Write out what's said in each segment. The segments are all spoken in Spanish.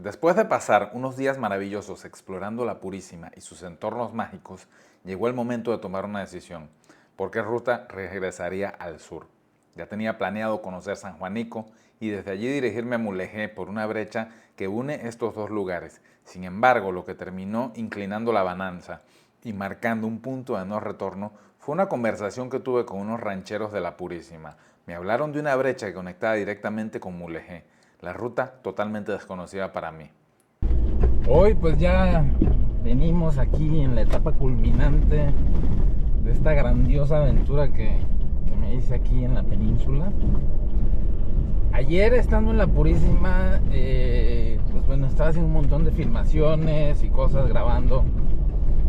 Después de pasar unos días maravillosos explorando la Purísima y sus entornos mágicos, llegó el momento de tomar una decisión. ¿Por qué ruta regresaría al sur? Ya tenía planeado conocer San Juanico y desde allí dirigirme a Mulegé por una brecha que une estos dos lugares. Sin embargo, lo que terminó inclinando la balanza y marcando un punto de no retorno fue una conversación que tuve con unos rancheros de la Purísima. Me hablaron de una brecha que conectaba directamente con Mulegé, la ruta totalmente desconocida para mí. Hoy pues ya venimos aquí en la etapa culminante de esta grandiosa aventura que me hice aquí en la península. Ayer estando en la Purísima, pues bueno, estaba haciendo un montón de filmaciones y cosas, grabando.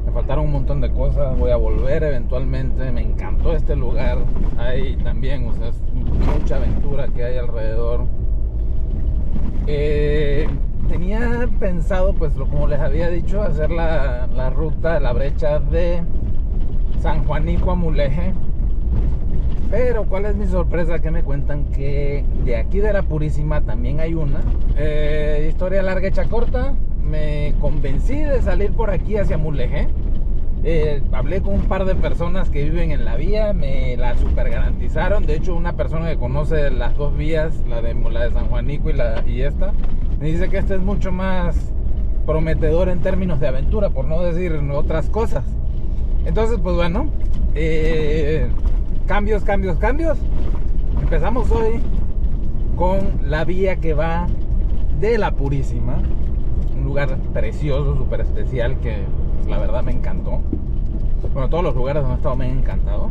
Me faltaron un montón de cosas, voy a volver eventualmente. Me encantó este lugar. Hay también, o sea, es mucha aventura que hay alrededor. Tenía pensado, pues como les había dicho, hacer la ruta, la brecha de San Juanico a Mulegé. Pero ¿cuál es mi sorpresa? Que me cuentan que de aquí de la Purísima también hay una. Historia larga hecha corta, me convencí de salir por aquí hacia Mulegé. Hablé con un par de personas que viven en la vía, me la super garantizaron. De hecho, una persona que conoce las dos vías, la de San Juanico y esta, me dice que esta es mucho más prometedor en términos de aventura, por no decir otras cosas. Entonces, pues bueno, cambios. Empezamos hoy con la vía que va de la Purísima, un lugar precioso, súper especial que la verdad me encantó. Bueno, todos los lugares donde he estado me han encantado.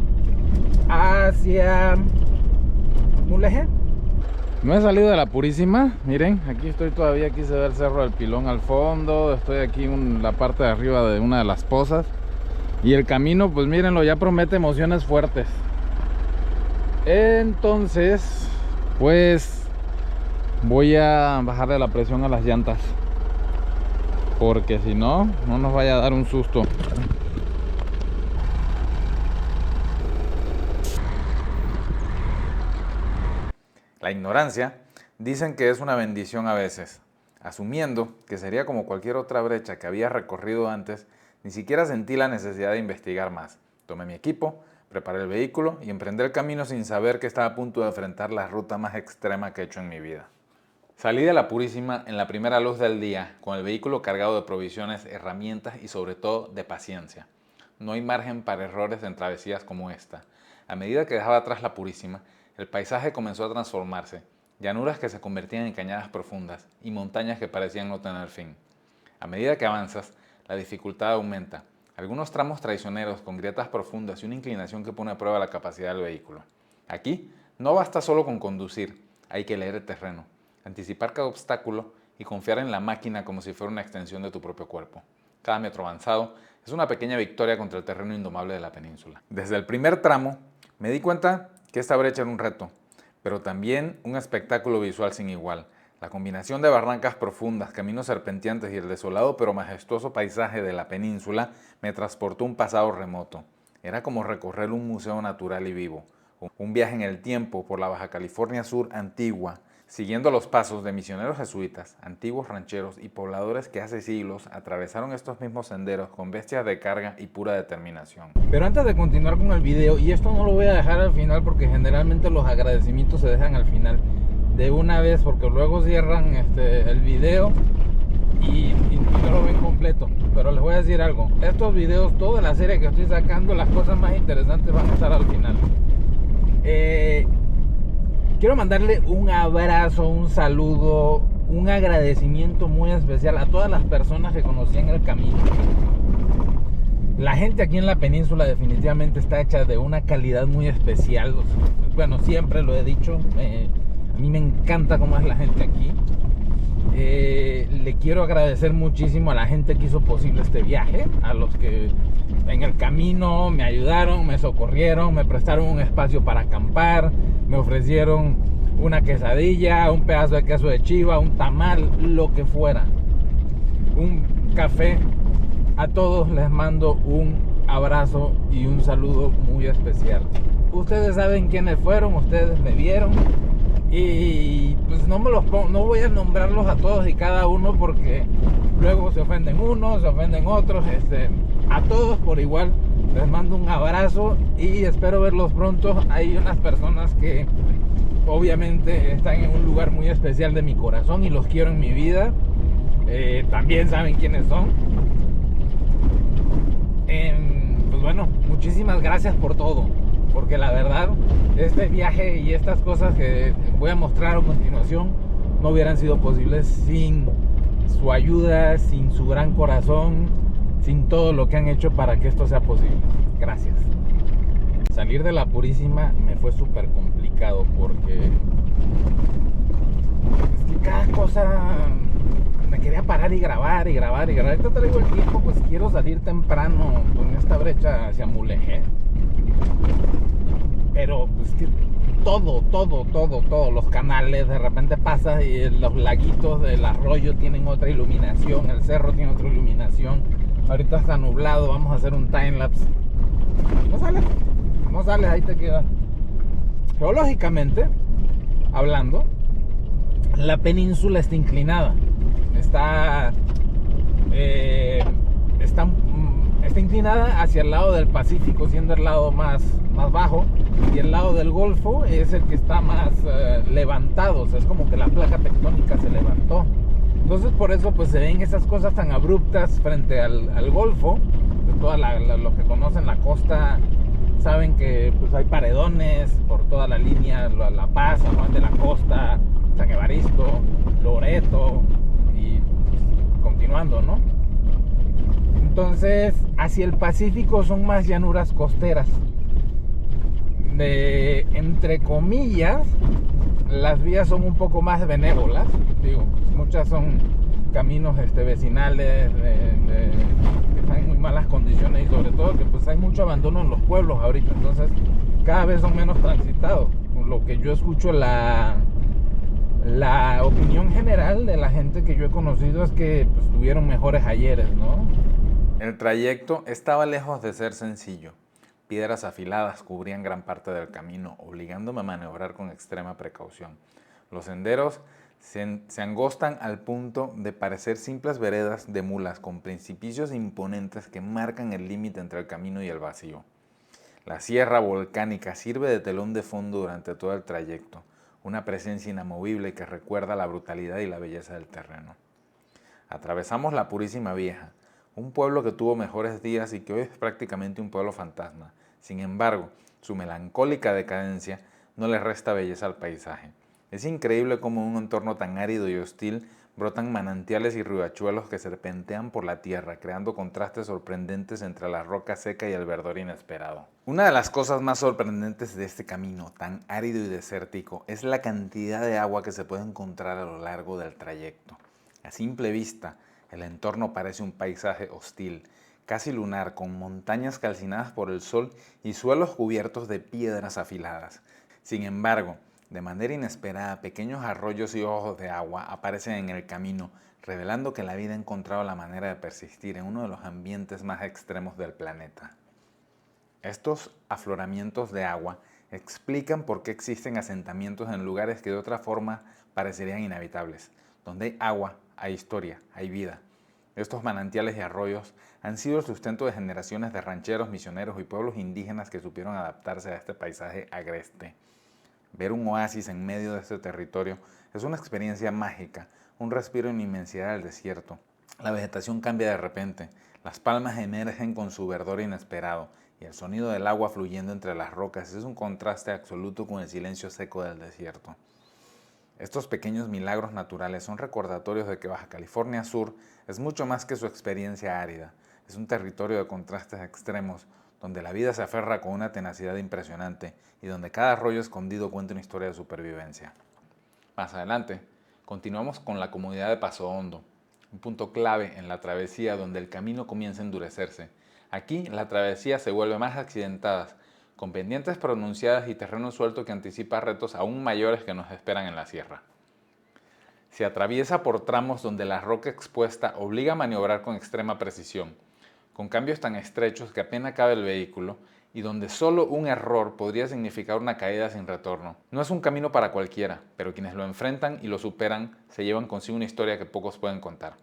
Hacia Mulegé. No he salido de la Purísima. Miren, aquí estoy todavía. Aquí se ve el Cerro del Pilón al fondo. Estoy aquí en la parte de arriba de una de las pozas. Y el camino, pues mírenlo, ya promete emociones fuertes. Entonces, pues voy a bajarle la presión a las llantas, porque si no, no nos vaya a dar un susto. La ignorancia dicen que es una bendición a veces. Asumiendo que sería como cualquier otra brecha que había recorrido antes, ni siquiera sentí la necesidad de investigar más. Tomé mi equipo, preparé el vehículo y emprendí el camino sin saber que estaba a punto de enfrentar la ruta más extrema que he hecho en mi vida. Salí de la Purísima en la primera luz del día, con el vehículo cargado de provisiones, herramientas y sobre todo de paciencia. No hay margen para errores en travesías como esta. A medida que dejaba atrás la Purísima, el paisaje comenzó a transformarse. Llanuras que se convertían en cañadas profundas y montañas que parecían no tener fin. A medida que avanzas, la dificultad aumenta. Algunos tramos traicioneros con grietas profundas y una inclinación que pone a prueba la capacidad del vehículo. Aquí no basta solo con conducir, hay que leer el terreno, anticipar cada obstáculo y confiar en la máquina como si fuera una extensión de tu propio cuerpo. Cada metro avanzado es una pequeña victoria contra el terreno indomable de la península. Desde el primer tramo me di cuenta que esta brecha era un reto, pero también un espectáculo visual sin igual. La combinación de barrancas profundas, caminos serpenteantes y el desolado pero majestuoso paisaje de la península me transportó a un pasado remoto. Era como recorrer un museo natural y vivo, un viaje en el tiempo por la Baja California Sur antigua, siguiendo los pasos de misioneros jesuitas, antiguos rancheros y pobladores que hace siglos atravesaron estos mismos senderos con bestias de carga y pura determinación. Pero antes de continuar con el video, y esto no lo voy a dejar al final porque generalmente los agradecimientos se dejan al final de una vez, porque luego cierran el video y no lo ven completo. Pero les voy a decir algo, estos videos, toda la serie que estoy sacando, las cosas más interesantes van a estar al final. Quiero mandarle un abrazo, un saludo, un agradecimiento muy especial a todas las personas que conocí en el camino. La gente aquí en la península definitivamente está hecha de una calidad muy especial. Bueno, siempre lo he dicho, a mí me encanta cómo es la gente aquí. Le quiero agradecer muchísimo a la gente que hizo posible este viaje, a los que en el camino me ayudaron, me socorrieron, me prestaron un espacio para acampar, me ofrecieron una quesadilla, un pedazo de queso de chiva, un tamal, lo que fuera, un café. A todos les mando un abrazo y un saludo muy especial. Ustedes saben quiénes fueron, ustedes me vieron Y pues no voy a nombrarlos a todos y cada uno porque luego se ofenden unos, se ofenden otros. A todos por igual les mando un abrazo y espero verlos pronto. Hay unas personas que obviamente están en un lugar muy especial de mi corazón y los quiero en mi vida. También saben quiénes son. Pues bueno, muchísimas gracias por todo, porque la verdad este viaje y estas cosas que voy a mostrar a continuación no hubieran sido posibles sin su ayuda, sin su gran corazón, sin todo lo que han hecho para que esto sea posible. Gracias. Salir de la Purísima me fue súper complicado porque es que cada cosa me quería parar y grabar. Ahorita traigo el tiempo, pues quiero salir temprano con esta brecha hacia Mulegé. Pero pues que todo, los canales, de repente pasas y los laguitos del arroyo tienen otra iluminación, el cerro tiene otra iluminación. Ahorita está nublado, vamos a hacer un timelapse. No sale, ahí te queda. Geológicamente hablando, la península está inclinada. Está inclinada hacia el lado del Pacífico, siendo el lado más bajo, y el lado del Golfo es el que está más levantado. O sea, es como que la placa tectónica se levantó. Entonces por eso pues se ven esas cosas tan abruptas frente al Golfo. Pues, los que conocen la costa saben que pues hay paredones por toda la línea, La Paz, San Juan de la Costa, San Evaristo, Loreto y pues, continuando, ¿no? Entonces, hacia el Pacífico son más llanuras costeras. Entre comillas, las vías son un poco más benévolas. Digo, muchas son caminos vecinales que están en muy malas condiciones y sobre todo que pues hay mucho abandono en los pueblos ahorita. Entonces, cada vez son menos transitados. Lo que yo escucho, la opinión general de la gente que yo he conocido es que pues, tuvieron mejores ayeres, ¿no? El trayecto estaba lejos de ser sencillo. Piedras afiladas cubrían gran parte del camino, obligándome a maniobrar con extrema precaución. Los senderos se angostan al punto de parecer simples veredas de mulas con precipicios imponentes que marcan el límite entre el camino y el vacío. La sierra volcánica sirve de telón de fondo durante todo el trayecto, una presencia inamovible que recuerda la brutalidad y la belleza del terreno. Atravesamos la Purísima Vieja, un pueblo que tuvo mejores días y que hoy es prácticamente un pueblo fantasma. Sin embargo, su melancólica decadencia no le resta belleza al paisaje. Es increíble cómo en un entorno tan árido y hostil brotan manantiales y riachuelos que serpentean por la tierra, creando contrastes sorprendentes entre la roca seca y el verdor inesperado. Una de las cosas más sorprendentes de este camino, tan árido y desértico, es la cantidad de agua que se puede encontrar a lo largo del trayecto. A simple vista, el entorno parece un paisaje hostil, casi lunar, con montañas calcinadas por el sol y suelos cubiertos de piedras afiladas. Sin embargo, de manera inesperada, pequeños arroyos y ojos de agua aparecen en el camino, revelando que la vida ha encontrado la manera de persistir en uno de los ambientes más extremos del planeta. Estos afloramientos de agua explican por qué existen asentamientos en lugares que de otra forma parecerían inhabitables. Donde hay agua, hay historia, hay vida. Estos manantiales y arroyos han sido el sustento de generaciones de rancheros, misioneros y pueblos indígenas que supieron adaptarse a este paisaje agreste. Ver un oasis en medio de este territorio es una experiencia mágica, un respiro en la inmensidad del desierto. La vegetación cambia de repente, las palmas emergen con su verdor inesperado y el sonido del agua fluyendo entre las rocas es un contraste absoluto con el silencio seco del desierto. Estos pequeños milagros naturales son recordatorios de que Baja California Sur es mucho más que su experiencia árida. Es un territorio de contrastes extremos, donde la vida se aferra con una tenacidad impresionante y donde cada arroyo escondido cuenta una historia de supervivencia. Más adelante, continuamos con la comunidad de Paso Hondo, un punto clave en la travesía donde el camino comienza a endurecerse. Aquí la travesía se vuelve más accidentada, con pendientes pronunciadas y terreno suelto que anticipa retos aún mayores que nos esperan en la sierra. Se atraviesa por tramos donde la roca expuesta obliga a maniobrar con extrema precisión, con cambios tan estrechos que apenas cabe el vehículo y donde solo un error podría significar una caída sin retorno. No es un camino para cualquiera, pero quienes lo enfrentan y lo superan se llevan consigo una historia que pocos pueden contar.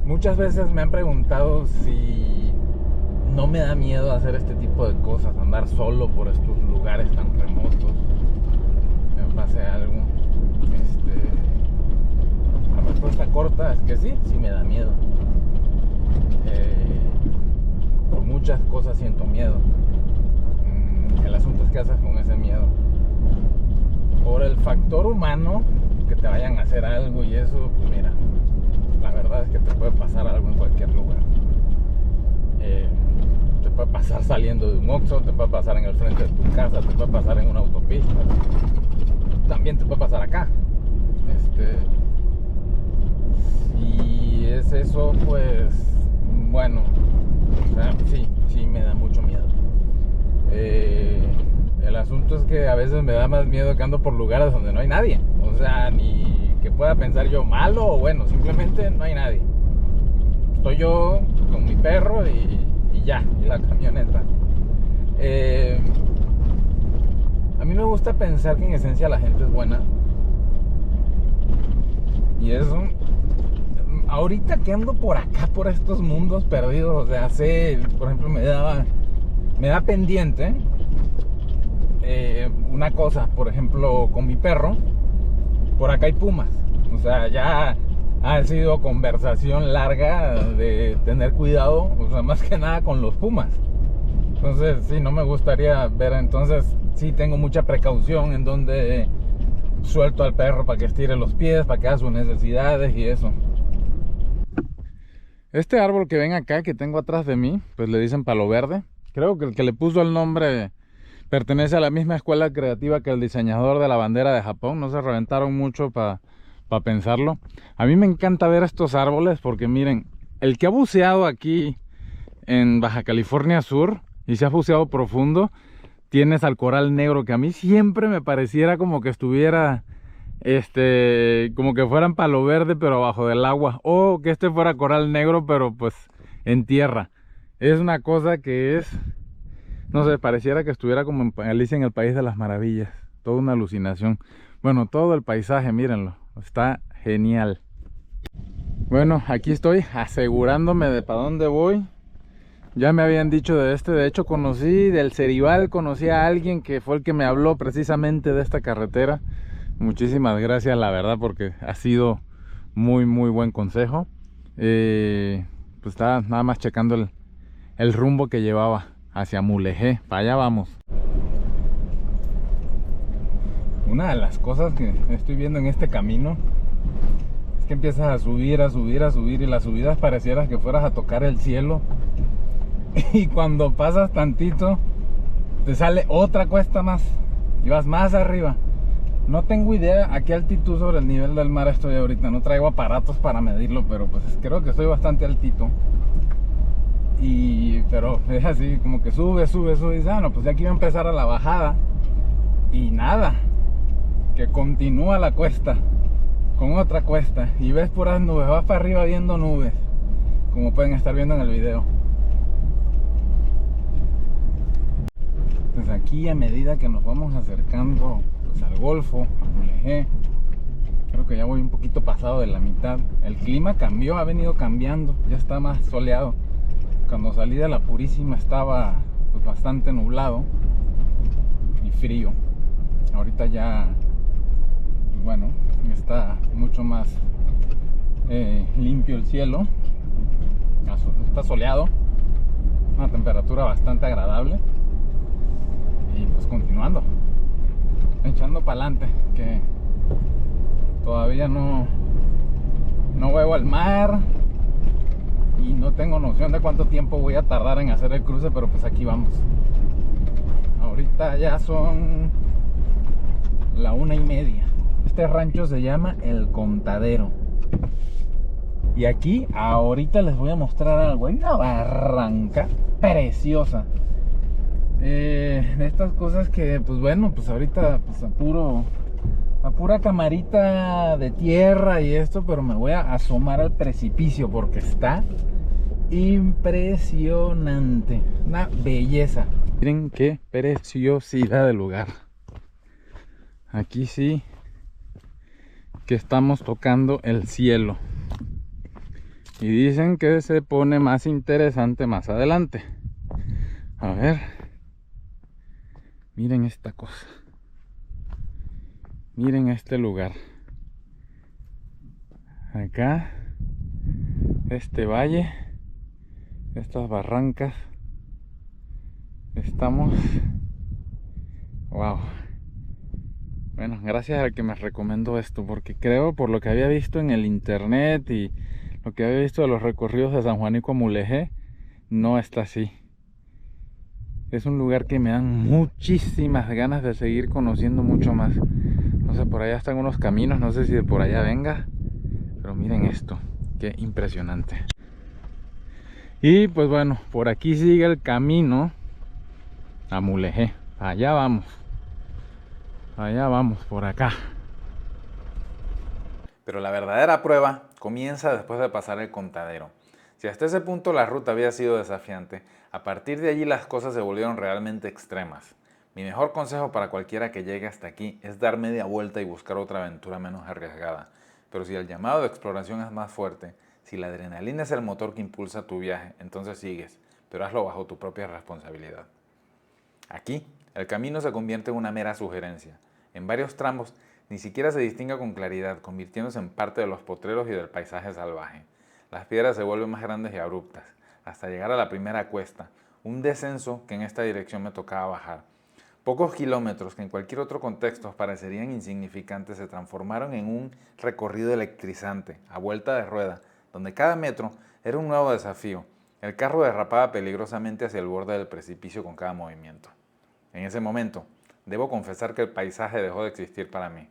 Muchas veces me han preguntado si no me da miedo hacer este tipo de cosas, andar solo por estos lugares tan remotos, que me pase algo. La respuesta corta es que sí me da miedo. Por muchas cosas siento miedo. El asunto es qué haces con ese miedo. Por el factor humano, que te vayan a hacer algo y eso, pues mira, la verdad es que te puede pasar algo en cualquier lugar. Te puede pasar saliendo de un Oxxo, te puede pasar en el frente de tu casa, te puede pasar en una autopista, también te puede pasar acá. Si es eso, pues bueno, o sea, sí me da mucho miedo. El asunto es que a veces me da más miedo que ando por lugares donde no hay nadie. O sea, ni que pueda pensar yo malo o bueno, simplemente no hay nadie. Estoy yo con mi perro y ya, y la camioneta. A mí me gusta pensar que en esencia la gente es buena. Y eso, ahorita que ando por acá, por estos mundos perdidos, o sea, por ejemplo, me da pendiente una cosa, por ejemplo, con mi perro, por acá hay pumas. O sea, ya ha sido conversación larga de tener cuidado, o sea, más que nada con los pumas. Entonces, sí, no me gustaría ver, entonces, sí tengo mucha precaución en donde suelto al perro para que estire los pies, para que haga sus necesidades y eso. Este árbol que ven acá, que tengo atrás de mí, pues le dicen palo verde. Creo que el que le puso el nombre pertenece a la misma escuela creativa que el diseñador de la bandera de Japón. No se reventaron mucho para pensarlo. A mí me encanta ver estos árboles porque miren, el que ha buceado aquí en Baja California Sur y se ha buceado profundo, tienes al coral negro, que a mí siempre me pareciera como que estuviera como que fueran palo verde pero abajo del agua, o que este fuera coral negro pero pues en tierra. Es una cosa que es, no sé, pareciera que estuviera como en Alicia en el País de las Maravillas. Toda una alucinación. Bueno, todo el paisaje, mírenlo, está genial. Bueno, aquí estoy asegurándome de para dónde voy. Ya me habían dicho de de hecho conocí del Ceribal, conocí a alguien que fue el que me habló precisamente de esta carretera. Muchísimas gracias, la verdad, porque ha sido muy buen consejo. Pues estaba nada más checando el rumbo que llevaba hacia Mulegé. Para allá vamos. Una de las cosas que estoy viendo en este camino es que empiezas a subir y las subidas parecieras que fueras a tocar el cielo. Y cuando pasas tantito te sale otra cuesta más y vas más arriba. No tengo idea a qué altitud sobre el nivel del mar estoy ahorita. No traigo aparatos para medirlo, pero pues creo que estoy bastante altito. Pero es así, como que sube y dice, no, pues ya aquí va a empezar a la bajada. Y nada, que continúa la cuesta con otra cuesta. Y ves puras nubes, vas para arriba viendo nubes, como pueden estar viendo en el video. Pues aquí, a medida que nos vamos acercando pues al Golfo, a Mulegé, creo que ya voy un poquito pasado de la mitad. El clima cambió, ha venido cambiando, ya está más soleado. Cuando salí de la Purísima estaba pues bastante nublado y frío. Ahorita ya, bueno, está mucho más limpio el cielo, está soleado, una temperatura bastante agradable. Y pues continuando, echando para adelante, que todavía no veo el mar y no tengo noción de cuánto tiempo voy a tardar en hacer el cruce, pero pues aquí vamos. Ahorita ya son la 1:30. Este rancho se llama El Contadero. Y aquí ahorita les voy a mostrar algo. Hay una barranca preciosa. De estas cosas que pues bueno, pues ahorita pues a pura camarita de tierra y esto, pero me voy a asomar al precipicio porque está impresionante, una belleza. Miren qué preciosidad de lugar. Aquí sí que estamos tocando el cielo. Y dicen que se pone más interesante más adelante. A ver. Miren esta cosa. Miren este lugar. Acá. Este valle. Estas barrancas. Estamos. Wow. Bueno, gracias al que me recomendó esto, porque creo, por lo que había visto en el internet y lo que había visto de los recorridos de San Juanico a Mulegé, no está así. Es un lugar que me dan muchísimas ganas de seguir conociendo mucho más. No sé, por allá están unos caminos, no sé si de por allá venga, pero miren esto, qué impresionante. Y pues bueno, por aquí sigue el camino a Mulegé. Allá vamos. Allá vamos, por acá. Pero la verdadera prueba comienza después de pasar el contadero. Si hasta ese punto la ruta había sido desafiante, a partir de allí las cosas se volvieron realmente extremas. Mi mejor consejo para cualquiera que llegue hasta aquí es dar media vuelta y buscar otra aventura menos arriesgada. Pero si el llamado de exploración es más fuerte, si la adrenalina es el motor que impulsa tu viaje, entonces sigues, pero hazlo bajo tu propia responsabilidad. Aquí, el camino se convierte en una mera sugerencia. En varios tramos, ni siquiera se distingue con claridad, convirtiéndose en parte de los potreros y del paisaje salvaje. Las piedras se vuelven más grandes y abruptas, hasta llegar a la primera cuesta, un descenso que en esta dirección me tocaba bajar. Pocos kilómetros que en cualquier otro contexto parecerían insignificantes se transformaron en un recorrido electrizante, a vuelta de rueda, donde cada metro era un nuevo desafío. El carro derrapaba peligrosamente hacia el borde del precipicio con cada movimiento. En ese momento, debo confesar que el paisaje dejó de existir para mí.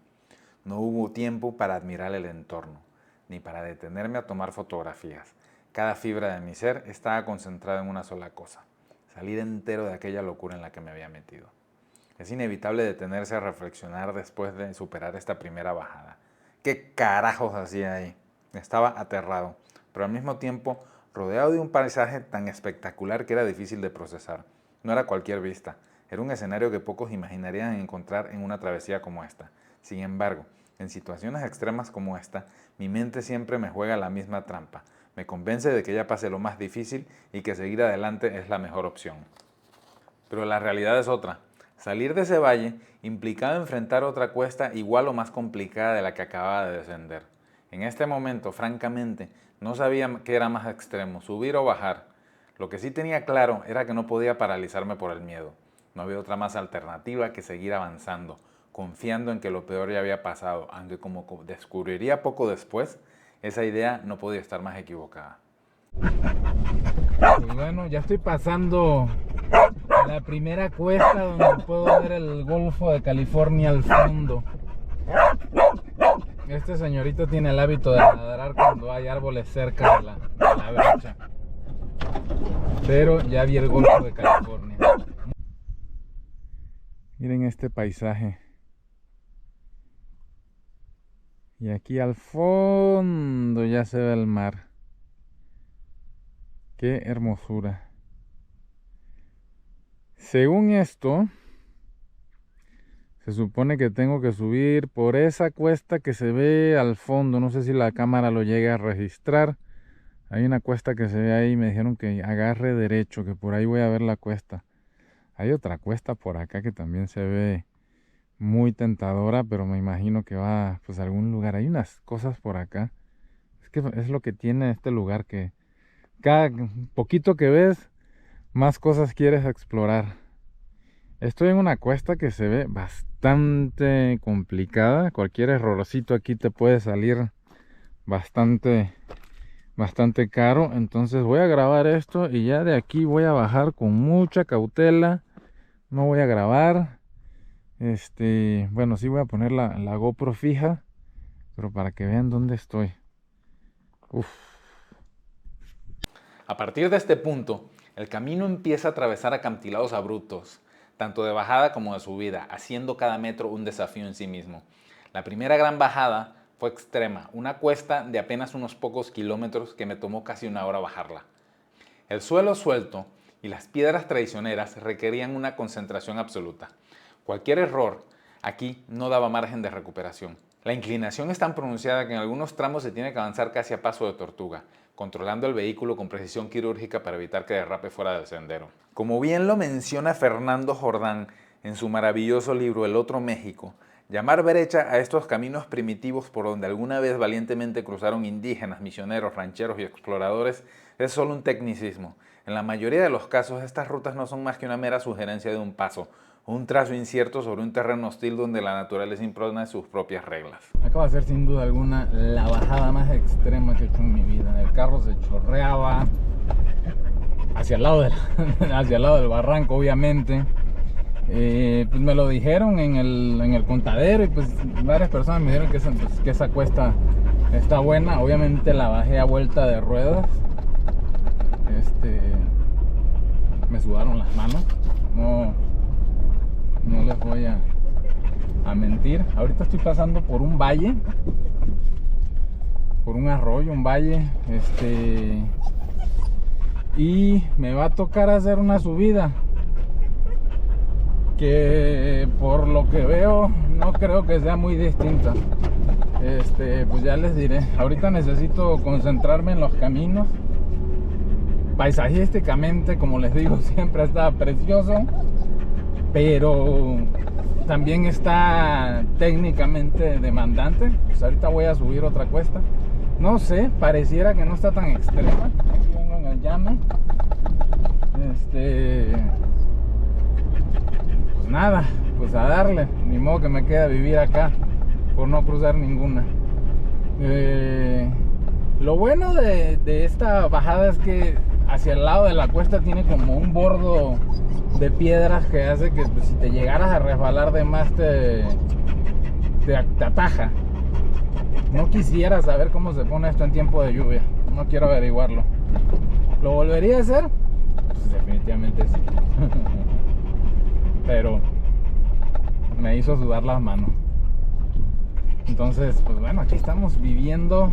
No hubo tiempo para admirar el entorno, ni para detenerme a tomar fotografías. Cada fibra de mi ser estaba concentrada en una sola cosa: salir entero de aquella locura en la que me había metido. Es inevitable detenerse a reflexionar después de superar esta primera bajada. ¿Qué carajos hacía ahí? Estaba aterrado, pero al mismo tiempo rodeado de un paisaje tan espectacular que era difícil de procesar. No era cualquier vista, era un escenario que pocos imaginarían encontrar en una travesía como esta. Sin embargo, en situaciones extremas como esta, mi mente siempre me juega la misma trampa. Me convence de que ya pasé lo más difícil y que seguir adelante es la mejor opción. Pero la realidad es otra. Salir de ese valle implicaba enfrentar otra cuesta igual o más complicada de la que acababa de descender. En este momento, francamente, no sabía qué era más extremo, subir o bajar. Lo que sí tenía claro era que no podía paralizarme por el miedo. No había otra más alternativa que seguir avanzando, confiando en que lo peor ya había pasado, aunque como descubriría poco después, esa idea no podía estar más equivocada. Pues bueno, ya estoy pasando la primera cuesta donde puedo ver el Golfo de California al fondo. Este señorito tiene el hábito de ladrar cuando hay árboles cerca de la brecha. Pero ya vi el Golfo de California. Miren este paisaje. Y aquí al fondo ya se ve el mar. Qué hermosura. Según esto, se supone que tengo que subir por esa cuesta que se ve al fondo. No sé si la cámara lo llega a registrar. Hay una cuesta que se ve ahí. Me dijeron que agarre derecho, que por ahí voy a ver la cuesta. Hay otra cuesta por acá que también se ve muy tentadora, pero me imagino que va pues a algún lugar. Hay unas cosas por acá. Es que es lo que tiene este lugar, que cada poquito que ves, más cosas quieres explorar. Estoy en una cuesta que se ve bastante complicada. Cualquier errorcito aquí te puede salir bastante caro. Entonces voy a grabar esto y ya de aquí voy a bajar con mucha cautela. No voy a grabar. Bueno, sí voy a poner la GoPro fija, pero para que vean dónde estoy. Uf. A partir de este punto, el camino empieza a atravesar acantilados abruptos, tanto de bajada como de subida, haciendo cada metro un desafío en sí mismo. La primera gran bajada fue extrema, una cuesta de apenas unos pocos kilómetros que me tomó casi una hora bajarla. El suelo suelto y las piedras traicioneras requerían una concentración absoluta. Cualquier error aquí no daba margen de recuperación. La inclinación es tan pronunciada que en algunos tramos se tiene que avanzar casi a paso de tortuga, controlando el vehículo con precisión quirúrgica para evitar que derrape fuera del sendero. Como bien lo menciona Fernando Jordán en su maravilloso libro El Otro México, llamar brecha a estos caminos primitivos por donde alguna vez valientemente cruzaron indígenas, misioneros, rancheros y exploradores es solo un tecnicismo. En la mayoría de los casos, estas rutas no son más que una mera sugerencia de un paso, un trazo incierto sobre un terreno hostil donde la naturaleza impone sus propias reglas. Acaba de ser sin duda alguna la bajada más extrema que he hecho en mi vida. El carro se chorreaba hacia el lado del barranco, obviamente. Pues me lo dijeron en el contadero y pues varias personas me dijeron que esa cuesta está buena. Obviamente la bajé a vuelta de ruedas. Me sudaron las manos. No les voy a mentir. Ahorita estoy pasando por un valle, por un arroyo, un valle, y me va a tocar hacer una subida que por lo que veo no creo que sea muy distinta. Pues ya les diré. Ahorita necesito concentrarme en los caminos. Paisajísticamente, como les digo, siempre está precioso, pero también está técnicamente demandante. Pues ahorita voy a subir otra cuesta. No sé, pareciera que no está tan extrema. Aquí vengo en el llano. Pues nada, pues a darle. Ni modo que me quede vivir acá por no cruzar ninguna. Lo bueno de esta bajada es que hacia el lado de la cuesta tiene como un bordo de piedras que hace que pues, si te llegaras a resbalar de más te ataja. No quisiera saber cómo se pone esto en tiempo de lluvia. No quiero averiguarlo. ¿Lo volvería a hacer? Pues definitivamente sí. Pero me hizo sudar las manos. Entonces, pues bueno, aquí estamos viviendo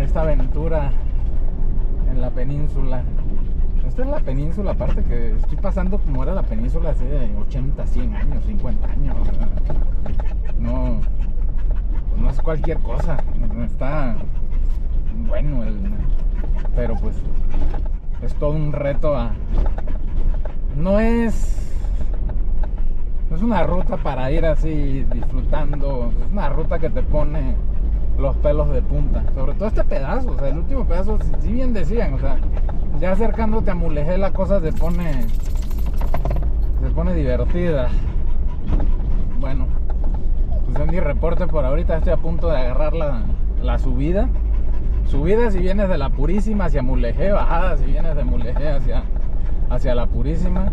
esta aventura en la península. Esta es la península, aparte que estoy pasando como era la península hace 80, 100 años, 50 años. No es cualquier cosa. Está bueno, pero pues es todo un reto. No es una ruta para ir así disfrutando. Es una ruta que te pone los pelos de punta, sobre todo este pedazo. O sea, el último pedazo, si bien decían, o sea, ya acercándote a Mulegé la cosa se pone divertida. Bueno, pues en mi reporte por ahorita estoy a punto de agarrar la subida si vienes de la Purísima hacia Mulegé, bajada si vienes de Mulegé hacia la Purísima.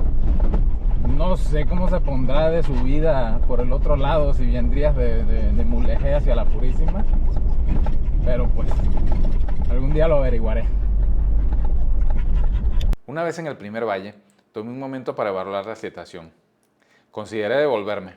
No sé cómo se pondrá de subida por el otro lado si vendrías de Mulegé hacia la Purísima, pero pues algún día lo averiguaré. Una vez en el primer valle, tomé un momento para evaluar la situación. Consideré devolverme,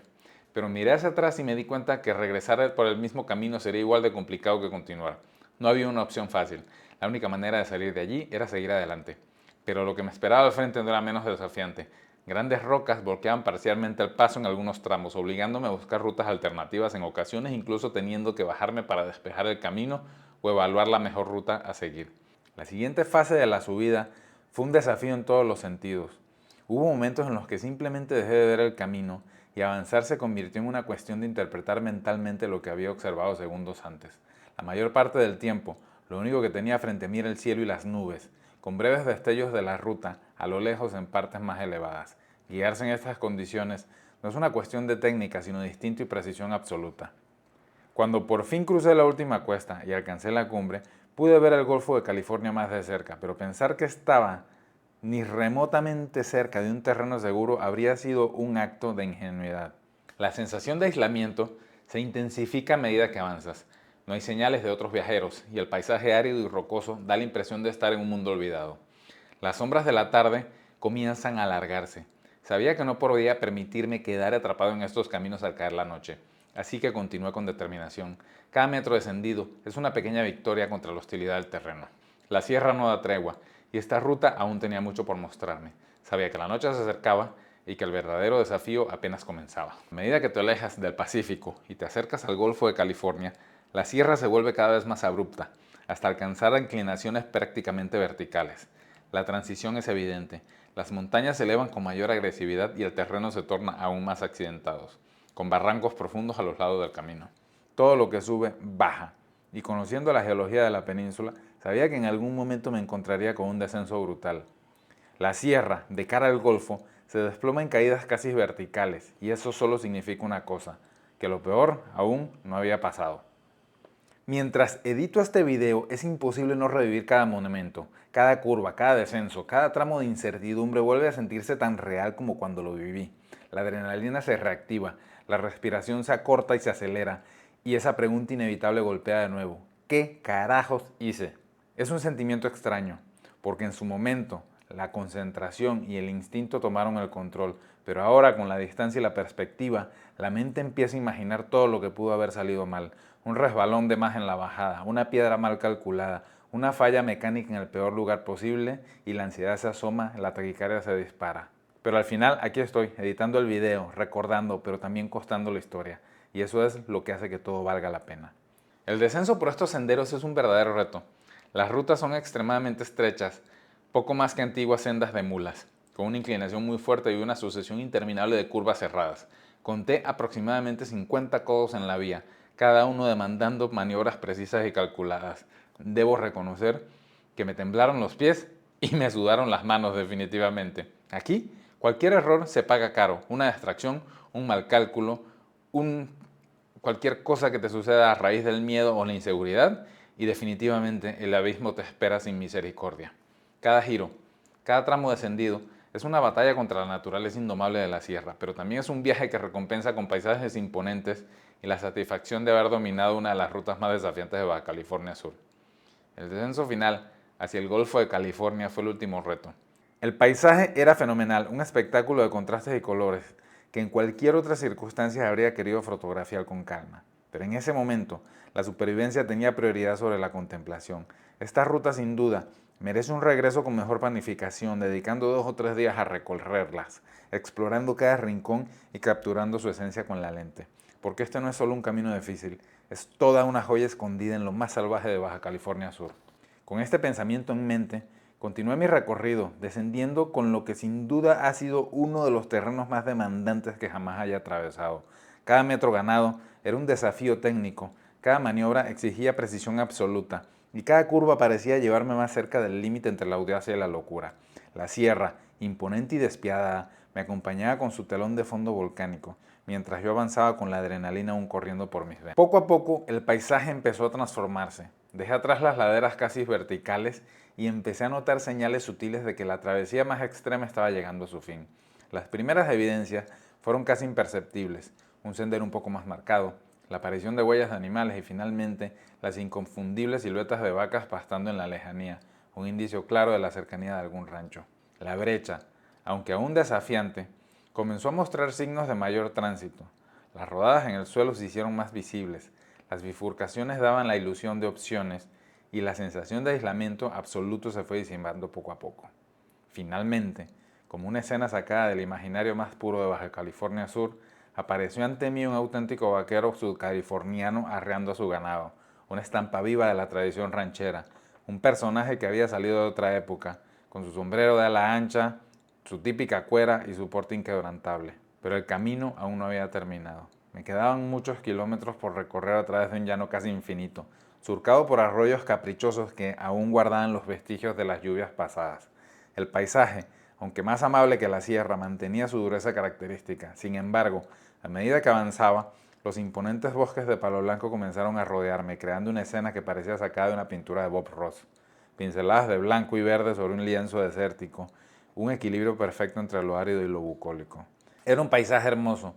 pero miré hacia atrás y me di cuenta que regresar por el mismo camino sería igual de complicado que continuar. No había una opción fácil. La única manera de salir de allí era seguir adelante. Pero lo que me esperaba al frente no era menos desafiante. Grandes rocas bloqueaban parcialmente el paso en algunos tramos, obligándome a buscar rutas alternativas, en ocasiones incluso teniendo que bajarme para despejar el camino o evaluar la mejor ruta a seguir. La siguiente fase de la subida fue un desafío en todos los sentidos. Hubo momentos en los que simplemente dejé de ver el camino y avanzar se convirtió en una cuestión de interpretar mentalmente lo que había observado segundos antes. La mayor parte del tiempo, lo único que tenía frente a mí era el cielo y las nubes, con breves destellos de la ruta a lo lejos en partes más elevadas. Guiarse en estas condiciones no es una cuestión de técnica, sino de instinto y precisión absoluta. Cuando por fin crucé la última cuesta y alcancé la cumbre, pude ver el Golfo de California más de cerca, pero pensar que estaba ni remotamente cerca de un terreno seguro habría sido un acto de ingenuidad. La sensación de aislamiento se intensifica a medida que avanzas. No hay señales de otros viajeros y el paisaje árido y rocoso da la impresión de estar en un mundo olvidado. Las sombras de la tarde comienzan a alargarse. Sabía que no podía permitirme quedar atrapado en estos caminos al caer la noche, así que continué con determinación. Cada metro descendido es una pequeña victoria contra la hostilidad del terreno. La sierra no da tregua y esta ruta aún tenía mucho por mostrarme. Sabía que la noche se acercaba y que el verdadero desafío apenas comenzaba. A medida que te alejas del Pacífico y te acercas al Golfo de California, la sierra se vuelve cada vez más abrupta, hasta alcanzar inclinaciones prácticamente verticales. La transición es evidente. Las montañas se elevan con mayor agresividad y el terreno se torna aún más accidentado, con barrancos profundos a los lados del camino. Todo lo que sube, baja. Y conociendo la geología de la península, sabía que en algún momento me encontraría con un descenso brutal. La sierra, de cara al golfo, se desploma en caídas casi verticales, y eso solo significa una cosa, que lo peor aún no había pasado. Mientras edito este video, es imposible no revivir cada monumento, cada curva, cada descenso, cada tramo de incertidumbre vuelve a sentirse tan real como cuando lo viví. La adrenalina se reactiva, la respiración se acorta y se acelera, y esa pregunta inevitable golpea de nuevo. ¿Qué carajos hice? Es un sentimiento extraño, porque en su momento la concentración y el instinto tomaron el control, pero ahora con la distancia y la perspectiva, la mente empieza a imaginar todo lo que pudo haber salido mal. Un resbalón de más en la bajada, una piedra mal calculada, una falla mecánica en el peor lugar posible y la ansiedad se asoma, la taquicardia se dispara. Pero al final aquí estoy, editando el video, recordando, pero también costando la historia. Y eso es lo que hace que todo valga la pena. El descenso por estos senderos es un verdadero reto. Las rutas son extremadamente estrechas, poco más que antiguas sendas de mulas, con una inclinación muy fuerte y una sucesión interminable de curvas cerradas. Conté aproximadamente 50 codos en la vía, cada uno demandando maniobras precisas y calculadas. Debo reconocer que me temblaron los pies y me sudaron las manos definitivamente. Aquí, cualquier error se paga caro, una distracción, un mal cálculo, cualquier cosa que te suceda a raíz del miedo o la inseguridad y definitivamente el abismo te espera sin misericordia. Cada giro, cada tramo descendido es una batalla contra la naturaleza indomable de la sierra, pero también es un viaje que recompensa con paisajes imponentes y la satisfacción de haber dominado una de las rutas más desafiantes de Baja California Sur. El descenso final hacia el Golfo de California fue el último reto. El paisaje era fenomenal, un espectáculo de contrastes y colores que en cualquier otra circunstancia habría querido fotografiar con calma. Pero en ese momento, la supervivencia tenía prioridad sobre la contemplación. Esta ruta, sin duda, merece un regreso con mejor planificación, dedicando 2 o 3 días a recorrerlas, explorando cada rincón y capturando su esencia con la lente. Porque este no es solo un camino difícil, es toda una joya escondida en lo más salvaje de Baja California Sur. Con este pensamiento en mente, continué mi recorrido, descendiendo con lo que sin duda ha sido uno de los terrenos más demandantes que jamás haya atravesado. Cada metro ganado era un desafío técnico, cada maniobra exigía precisión absoluta y cada curva parecía llevarme más cerca del límite entre la audacia y la locura. La sierra, imponente y despiadada, me acompañaba con su telón de fondo volcánico, mientras yo avanzaba con la adrenalina aún corriendo por mis venas. Poco a poco el paisaje empezó a transformarse. Dejé atrás las laderas casi verticales y empecé a notar señales sutiles de que la travesía más extrema estaba llegando a su fin. Las primeras evidencias fueron casi imperceptibles, un sendero un poco más marcado, la aparición de huellas de animales y finalmente las inconfundibles siluetas de vacas pastando en la lejanía, un indicio claro de la cercanía de algún rancho. La brecha, aunque aún desafiante, comenzó a mostrar signos de mayor tránsito. Las rodadas en el suelo se hicieron más visibles, las bifurcaciones daban la ilusión de opciones y la sensación de aislamiento absoluto se fue disipando poco a poco. Finalmente, como una escena sacada del imaginario más puro de Baja California Sur, apareció ante mí un auténtico vaquero sudcaliforniano arreando a su ganado, una estampa viva de la tradición ranchera, un personaje que había salido de otra época, con su sombrero de ala ancha, su típica cuera y su porte inquebrantable. Pero el camino aún no había terminado. Me quedaban muchos kilómetros por recorrer a través de un llano casi infinito, surcado por arroyos caprichosos que aún guardaban los vestigios de las lluvias pasadas. El paisaje, aunque más amable que la sierra, mantenía su dureza característica. Sin embargo, a medida que avanzaba, los imponentes bosques de palo blanco comenzaron a rodearme, creando una escena que parecía sacada de una pintura de Bob Ross. Pinceladas de blanco y verde sobre un lienzo desértico, un equilibrio perfecto entre lo árido y lo bucólico. Era un paisaje hermoso,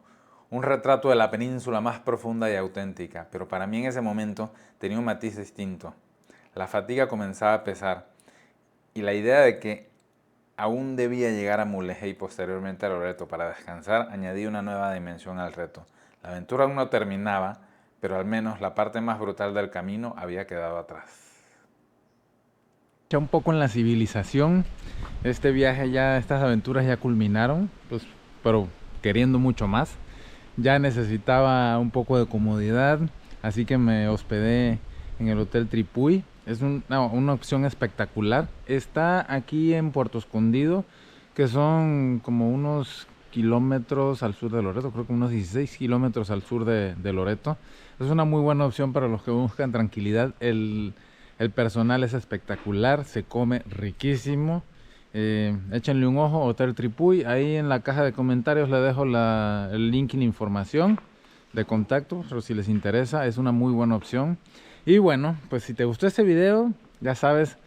un retrato de la península más profunda y auténtica, pero para mí en ese momento tenía un matiz distinto. La fatiga comenzaba a pesar y la idea de que aún debía llegar a Mulegé y posteriormente a Loreto para descansar añadía una nueva dimensión al reto. La aventura aún no terminaba, pero al menos la parte más brutal del camino había quedado atrás. Ya un poco en la civilización. Este viaje ya, estas aventuras ya culminaron, pues, pero queriendo mucho más. Ya necesitaba un poco de comodidad, así que me hospedé en el Hotel Tripuy. Es una opción espectacular. Está aquí en Puerto Escondido, que son como unos kilómetros al sur de Loreto, creo que unos 16 kilómetros al sur de Loreto. Es una muy buena opción para los que buscan tranquilidad. El personal es espectacular, se come riquísimo. Échenle un ojo, Hotel Tripuy. Ahí en la caja de comentarios le dejo el link en información de contacto, pero si les interesa, es una muy buena opción. Y bueno, pues si te gustó este video, ya sabes,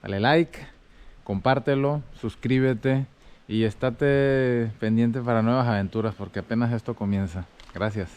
dale like, compártelo, suscríbete y estate pendiente para nuevas aventuras porque apenas esto comienza. Gracias.